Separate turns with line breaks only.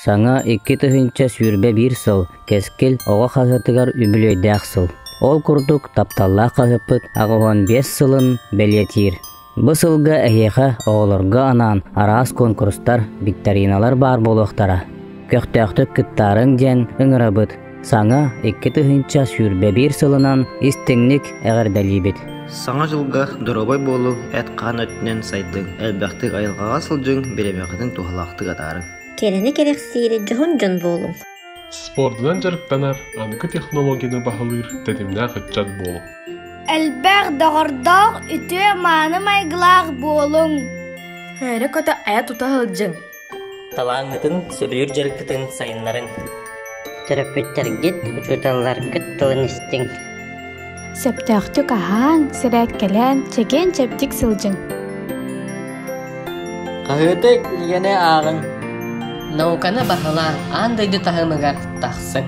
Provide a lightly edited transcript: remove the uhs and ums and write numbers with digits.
Саңа 2 тыһынча сүрбе бир сыл, кескил оға қағытығар үбілөйдәқ сыл. Ол күрдік тапталла қағыпыт ағуан 5 сылын бәлетир. Бұл сылға әйеға оғылырға анан араас конкурстар, викториналар бар болуқтара. Көқтәқтік күттарын ден ұңырабыт. Саңа 2 тыһынча сүрбе бир сылынан истіңнік әғірдәлейбіт.
Саңа жылға дұробай болу әт қан өтінен сайдың, әлбәқтік айылғаға сылжың беребәқінің туғалақтық атарын.
Керені керексейді жоғын жон болу.
Спортынан жарықтанар, анғы технологияны бағылыр, тәдімна ғытчат болу.
Әлбәқ дағырдақ үті маны майғылақ болуң.
Әрі көті ая тұта ғылжың.
Талаңытын сүрір жарықтың сайынларын.
Төрөппүттергит учуталлар кыттылын истиң.
Септяхту каһаң, сирәт кәлән, чеген чептик сылжың.
Қағытык егене ағын.
Науканы бағыла, андайды тағымығар тақсын.